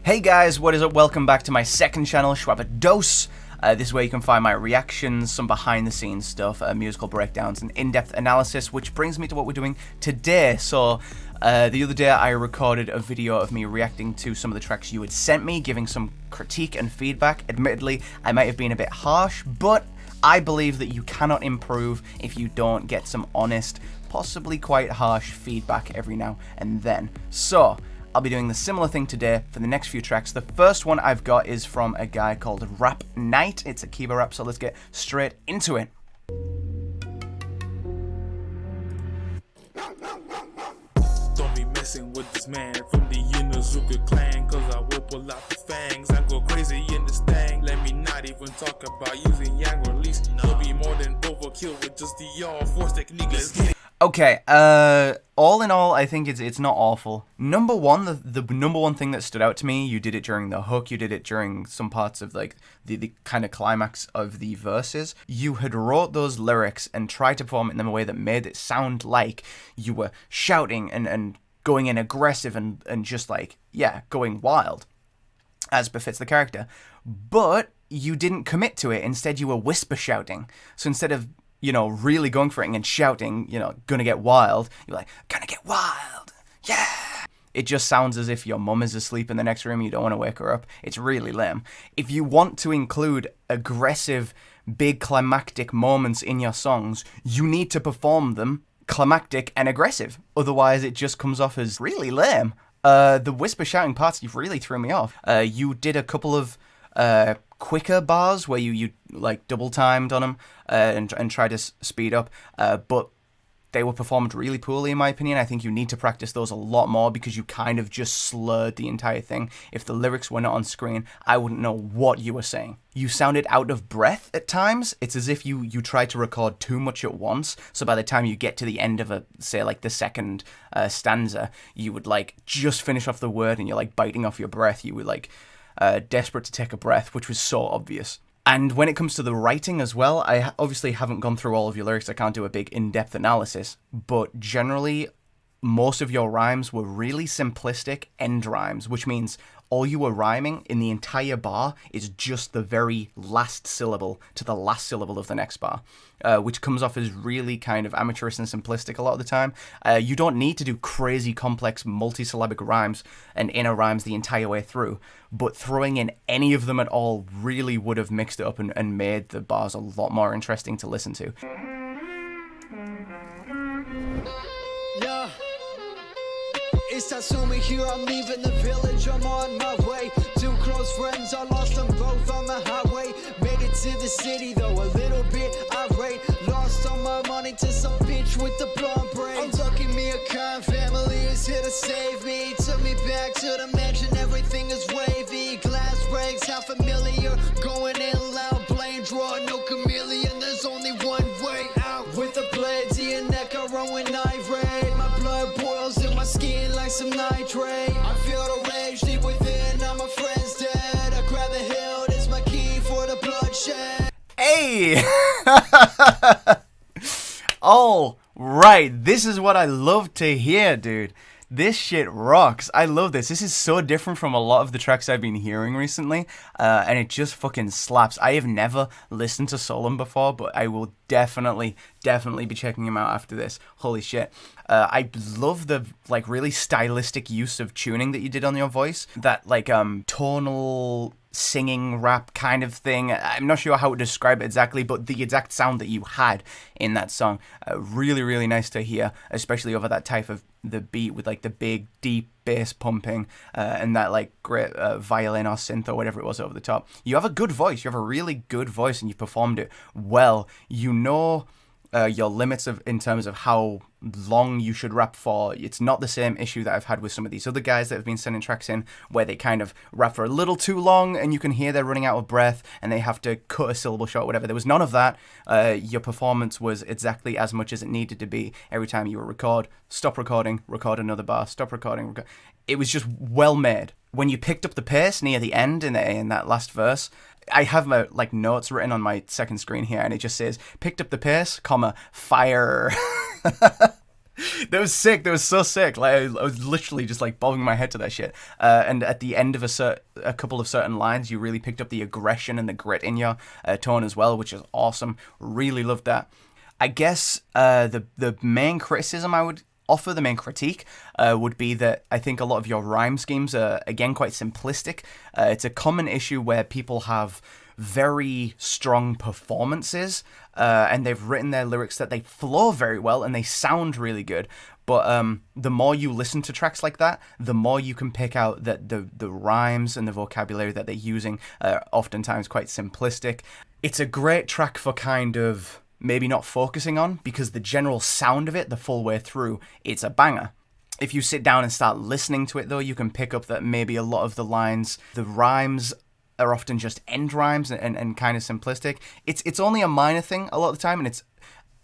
Hey guys, what is up? Welcome back to my second channel, Shwab-Analysis. This is where you can find my reactions, some behind the scenes stuff, musical breakdowns, and in-depth analysis, which brings me to what we're doing today. So, the other day I recorded a video of me reacting to some of the tracks you had sent me, giving some critique and feedback. Admittedly, I might have been a bit harsh, but I believe that you cannot improve if you don't get some honest, possibly quite harsh feedback every now and then. So, I'll be doing the similar thing today for the next few tracks. The first one I've got is from a guy called Rap Knight. It's a Kiba rap, so let's get straight into it. Don't be messing with this man from the Yunazuka clan, cause I will pull out the fangs. I go crazy in this thing. Let me not even talk about using yang release. There'll be more than overkill with just the all force technique. Let's get it. Okay, all in all, I think it's not awful. Number one, the number one thing that stood out to me, you did it during the hook, you did it during some parts of like the kind of climax of the verses. You had wrote those lyrics and tried to perform it in a way that made it sound like you were shouting and going in aggressive and just like, yeah, going wild, as befits the character. But you didn't commit to it. Instead, you were whisper shouting. So instead of, you know, really going for it and shouting, you know, gonna get wild, you're like, gonna get wild, yeah! It just sounds as if your mum is asleep in the next room, you don't want to wake her up. It's really lame. If you want to include aggressive, big climactic moments in your songs, you need to perform them climactic and aggressive. Otherwise, it just comes off as really lame. The whisper shouting parts, you really threw me off. You did a couple of quicker bars where you like double timed on them and tried to speed up, but they were performed really poorly in my opinion. I think you need to practice those a lot more because you kind of just slurred the entire thing. If the lyrics were not on screen, I wouldn't know what you were saying. You sounded out of breath at times. It's as if you tried to record too much at once, so by the time you get to the end of say like the second stanza, you would like just finish off the word and you're like biting off your breath. You were like desperate to take a breath, which was so obvious. And when it comes to the writing as well, I obviously haven't gone through all of your lyrics. I can't do a big in-depth analysis, but generally, most of your rhymes were really simplistic end rhymes, which means all you were rhyming in the entire bar is just the very last syllable to the last syllable of the next bar, which comes off as really kind of amateurish and simplistic a lot of the time. You don't need to do crazy complex multisyllabic rhymes and inner rhymes the entire way through, but throwing in any of them at all really would have mixed it up and made the bars a lot more interesting to listen to. Yeah. It's Tatsumi here, I'm leaving the village, I'm on my way. Two close friends, I lost them both on the highway. Made it to the city though, a little bit irate. Lost all my money to some bitch with the blonde braids. I'm lucky me a kind family is here to save me. Took me back to the mansion, everything is wavy. Glass breaks, how familiar, going in loud. Blame draw, no chameleon, there's only one way out. With a blade to your neck, I run when irate. My blood boils in my skin like some nitrate. I feel the rage deep within, now my friend's dead. I grab the hill, it's my key for the bloodshed. Hey! All right, this is what I love to hear, dude. This shit rocks. I love this. This is so different from a lot of the tracks I've been hearing recently, and it just fucking slaps. I have never listened to Solem before, but I will definitely be checking him out after this. Holy shit. I love the like really stylistic use of tuning that you did on your voice. That like tonal singing rap kind of thing. I'm not sure how to describe it exactly, but the exact sound that you had in that song, really nice to hear, especially over that type of the beat with like the big deep bass pumping and that like great violin or synth or whatever it was over the top. You have a good voice. You have a really good voice and you performed it well. You know your limits in terms of how long you should rap for. It's not the same issue that I've had with some of these other guys that have been sending tracks in where they kind of rap for a little too long and you can hear they're running out of breath and they have to cut a syllable short, whatever. There was none of that. Your performance was exactly as much as it needed to be every time you would record, stop recording, record another bar, stop recording, record. It was just well made. When you picked up the pace near the end in that last verse, I have my like notes written on my second screen here and it just says picked up the pace, comma, fire. That was sick. That was so sick. Like I was literally just like bobbing my head to that shit. And at the end of a couple of certain lines, you really picked up the aggression and the grit in your tone as well, which is awesome. Really loved that. I guess the main criticism I would offer, the main critique, would be that I think a lot of your rhyme schemes are, again, quite simplistic. It's a common issue where people have very strong performances, and they've written their lyrics that they flow very well and they sound really good. But the more you listen to tracks like that, the more you can pick out that the rhymes and the vocabulary that they're using are oftentimes quite simplistic. It's a great track for kind of maybe not focusing on, because the general sound of it the full way through, it's a banger. If you sit down and start listening to it though, you can pick up that maybe a lot of the lines, the rhymes are often just end rhymes and kind of simplistic. It's only a minor thing a lot of the time, and it's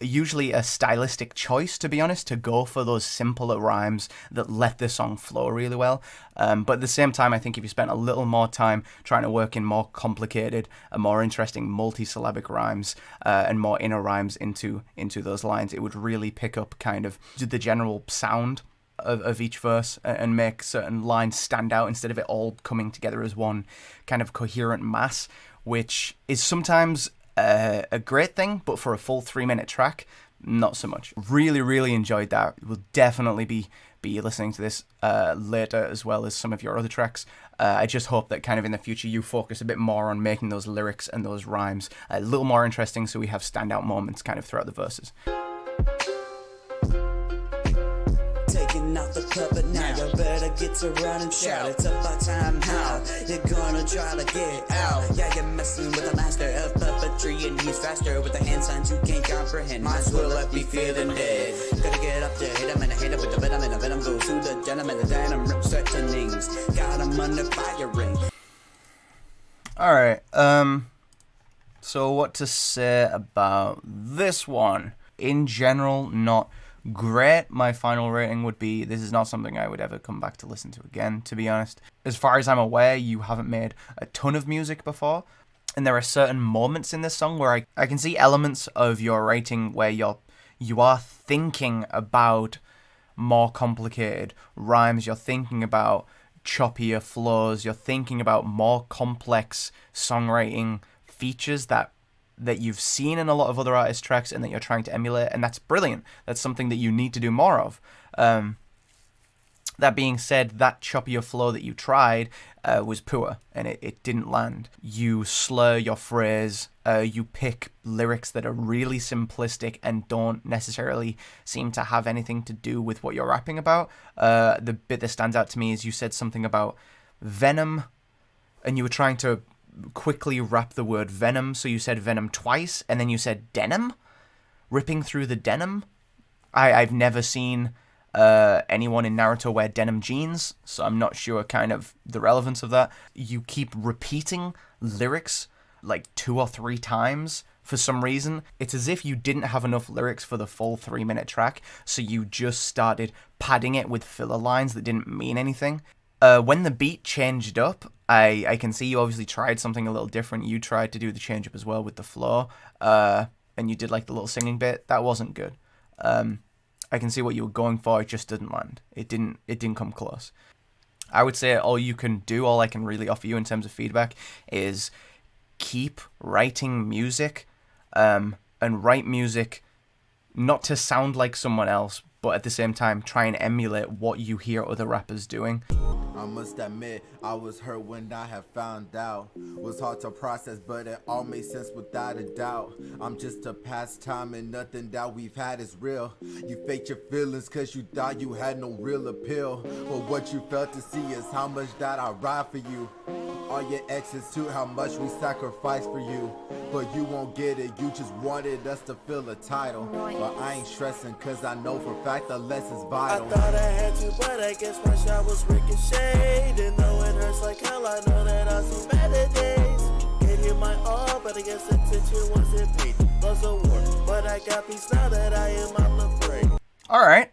usually a stylistic choice, to be honest, to go for those simpler rhymes that let the song flow really well. But at the same time, I think if you spent a little more time trying to work in more complicated and more interesting multi-syllabic rhymes and more inner rhymes into those lines, it would really pick up kind of the general sound of each verse and make certain lines stand out instead of it all coming together as one kind of coherent mass, which is sometimes a great thing, but for a full 3-minute track, not so much. Really, really enjoyed that. We'll definitely be listening to this later, as well as some of your other tracks. I just hope that kind of in the future you focus a bit more on making those lyrics and those rhymes a little more interesting, so we have standout moments kind of throughout the verses. Taking out the puppet now, you better get to run and shout. It's about time how you're gonna try to get out. Yeah, you're messing with a master of puppetry, and he's faster with the hand signs you can't comprehend. Might as well let me feeling dead. Gotta get up there, hit him and hit him with the venom, and the venom goes to the gentleman. The denim rips certain names. Got him under firing. Alright, so what to say about this one? In general, not great. My final rating would be, this is not something I would ever come back to listen to again, to be honest. As far as I'm aware, you haven't made a ton of music before, and there are certain moments in this song where I can see elements of your writing where you are thinking about more complicated rhymes, you're thinking about choppier flows, you're thinking about more complex songwriting features that you've seen in a lot of other artists' tracks and that you're trying to emulate, and that's brilliant. That's something that you need to do more of. That being said, that choppier flow that you tried was poor, and it didn't land. You slur your phrase, you pick lyrics that are really simplistic and don't necessarily seem to have anything to do with what you're rapping about. The bit that stands out to me is you said something about venom, and you were trying to quickly rap the word venom, so you said venom twice, and then you said denim, ripping through the denim. I've never seen anyone in Naruto wear denim jeans, so I'm not sure kind of the relevance of that. You keep repeating lyrics like 2 or 3 times for some reason. It's as if you didn't have enough lyrics for the full 3-minute track, so you just started padding it with filler lines that didn't mean anything. When the beat changed up, I can see you obviously tried something a little different. You tried to do the change up as well with the flow, and you did like the little singing bit. That wasn't good. I can see what you were going for. It just didn't land. It didn't come close. I would say all I can really offer you in terms of feedback is keep writing music, and write music not to sound like someone else, but at the same time try and emulate what you hear other rappers doing. I must admit, I was hurt when I have found out. Was hard to process, but it all made sense without a doubt. I'm just a pastime and nothing that we've had is real. You faked your feelings cause you thought you had no real appeal. But what you felt to see is how much that I ride for you. All your exes too, how much we sacrificed for you. But you won't get it, you just wanted us to feel a title. But I ain't stressing cause I know for a fact the lesson's vital. I thought I had to, but I guess my shot was ricocheted. And though it hurts like hell, I know that I'll see better days. Gave you my all, but I guess attention wasn't paid. Was a war, but I got peace now that I am unafraid. Alright,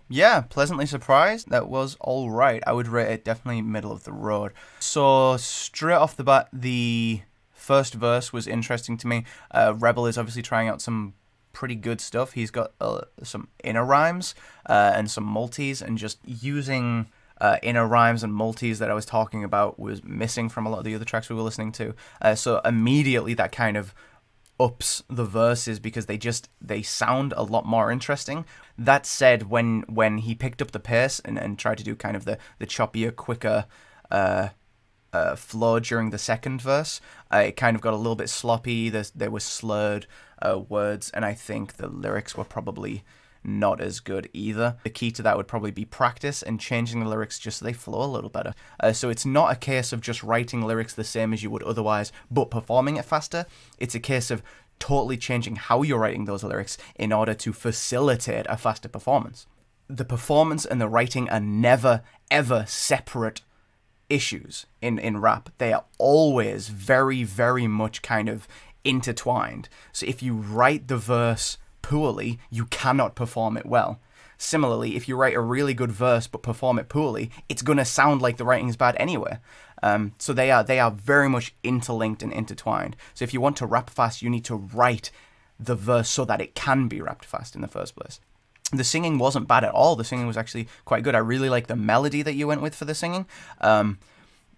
yeah, pleasantly surprised. That was alright. I would rate it definitely middle of the road. So, straight off the bat, the first verse was interesting to me. Rebel is obviously trying out some pretty good stuff. He's got some inner rhymes and some multis, and just using inner rhymes and multis that I was talking about was missing from a lot of the other tracks we were listening to. So immediately that kind of ups the verses because they sound a lot more interesting. That said, when he picked up the pace and tried to do kind of the choppier, quicker flow during the second verse, it kind of got a little bit sloppy. There were slurred words, and I think the lyrics were probably not as good either. The key to that would probably be practice and changing the lyrics just so they flow a little better. So it's not a case of just writing lyrics the same as you would otherwise, but performing it faster. It's a case of totally changing how you're writing those lyrics in order to facilitate a faster performance. The performance and the writing are never, ever separate issues in rap. They are always very, very much kind of intertwined. So if you write the verse poorly, you cannot perform it well. Similarly, if you write a really good verse but perform it poorly, it's going to sound like the writing's bad anyway. So they are very much interlinked and intertwined. So if you want to rap fast, you need to write the verse so that it can be rapped fast in the first place. The singing wasn't bad at all. The singing was actually quite good. I really like the melody that you went with for the singing.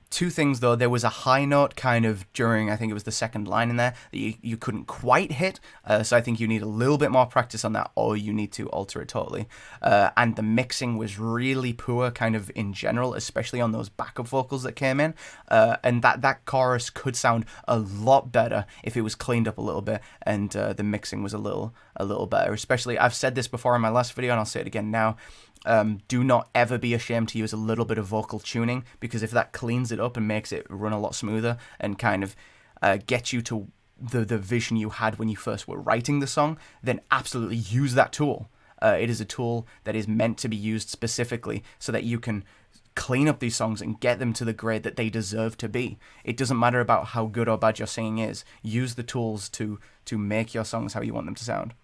Two things, though. There was a high note kind of during, I think it was the second line in there, that you couldn't quite hit. So I think you need a little bit more practice on that, or you need to alter it totally. And the mixing was really poor kind of in general, especially on those backup vocals that came in. And that chorus could sound a lot better if it was cleaned up a little bit and the mixing was a little better. Especially, I've said this before in my last video and I'll say it again now. Do not ever be ashamed to use a little bit of vocal tuning, because if that cleans it up and makes it run a lot smoother and kind of get you to the vision you had when you first were writing the song, then absolutely use that tool. It is a tool that is meant to be used specifically so that you can clean up these songs and get them to the grade that they deserve to be. It doesn't matter about how good or bad your singing is. Use the tools to make your songs how you want them to sound.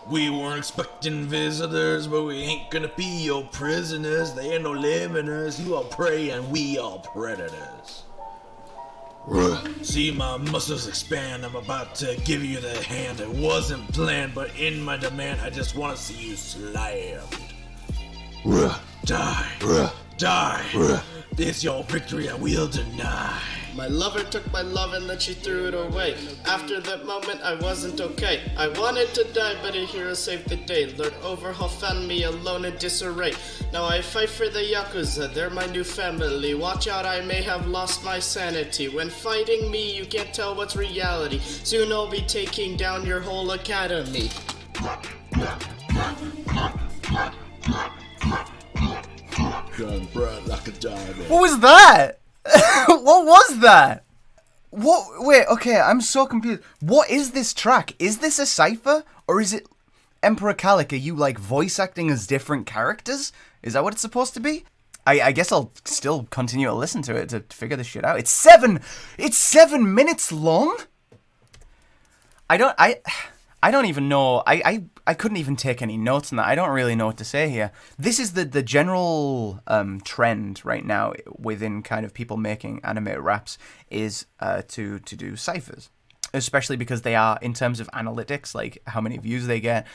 We weren't expecting visitors, but we ain't gonna be your prisoners. They ain't no limiters. You are prey and we are predators. See my muscles expand. I'm about to give you the hand. It wasn't planned, but in my demand, I just wanna see you slammed. Die. Die. It's your victory I will deny. My lover took my love and then she threw it away. After that moment I wasn't okay. I wanted to die, but a hero saved the day. Lord Overhaul found me alone in disarray. Now I fight for the Yakuza, they're my new family. Watch out, I may have lost my sanity. When fighting me, you can't tell what's reality. Soon I'll be taking down your whole academy. Gun bright like a diamond. What was that? What was that? What? Wait, okay, I'm so confused. What is this track? Is this a cipher? Or is it Emperor Calic? Are you, like, voice acting as different characters? Is that what it's supposed to be? I guess I'll still continue to listen to it to figure this shit out. It's 7 minutes long? I don't even know. I couldn't even take any notes on that. I don't really know what to say here. This is the general trend right now within kind of people making animated raps is to do ciphers, especially because they are, in terms of analytics, like how many views they get,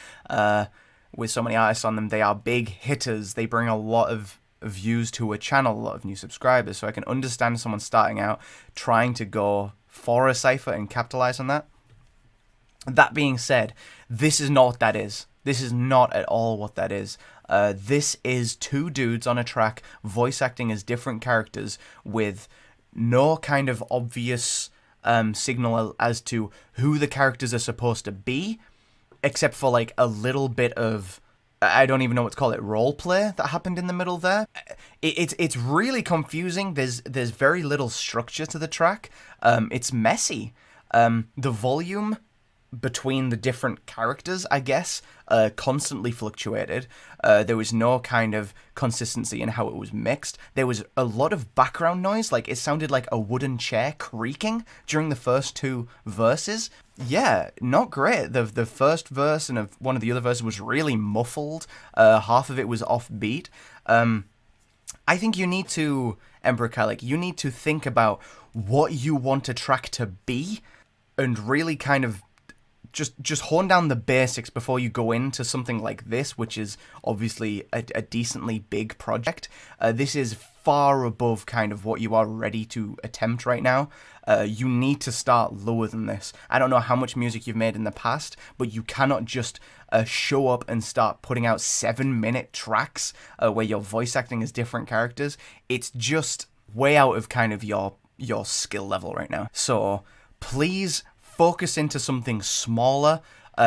with so many artists on them, they are big hitters. They bring a lot of views to a channel, a lot of new subscribers. So I can understand someone starting out trying to go for a cipher and capitalize on that. That being said, this is not what that is. This is not at all what that is. This is two dudes on a track voice acting as different characters with no kind of obvious signal as to who the characters are supposed to be, except for like a little bit of, I don't even know what to call it, role play that happened in the middle there. It's really confusing. There's very little structure to the track. It's messy. The volume between the different characters, I guess, constantly fluctuated. There was no kind of consistency in how it was mixed. There was a lot of background noise, like it sounded like a wooden chair creaking during the first two verses. Yeah, not great. The first verse and one of the other verses was really muffled. Half of it was offbeat. I think you need to, Emperor Calic, you need to think about what you want a track to be and really kind of just hone down the basics before you go into something like this, which is obviously a decently big project. This is far above kind of what you are ready to attempt right now. You need to start lower than this. I don't know how much music you've made in the past, but you cannot just show up and start putting out 7-minute tracks where you're voice acting as different characters. It's just way out of kind of your skill level right now. So please focus into something smaller.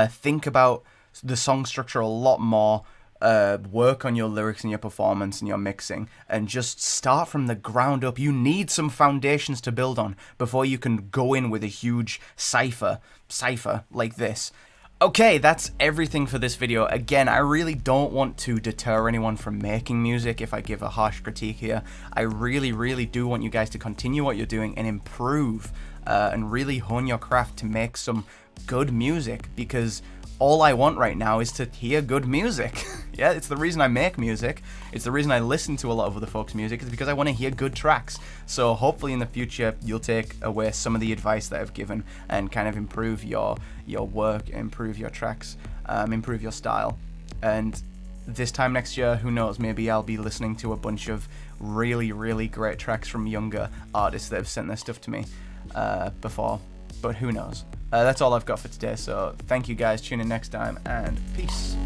Think about the song structure a lot more. Work on your lyrics and your performance and your mixing, and just start from the ground up. You need some foundations to build on before you can go in with a huge cipher like this. Okay, that's everything for this video. Again, I really don't want to deter anyone from making music if I give a harsh critique here. I really do want you guys to continue what you're doing and improve and really hone your craft to make some good music, because all I want right now is to hear good music. Yeah, it's the reason I make music. It's the reason I listen to a lot of other folks' music, is because I want to hear good tracks. So hopefully in the future you'll take away some of the advice that I've given and kind of improve your work, improve your tracks, improve your style. And this time next year, who knows, maybe I'll be listening to a bunch of really great tracks from younger artists that have sent their stuff to me before. But who knows? That's all I've got for today, so thank you guys, tune in next time, and peace.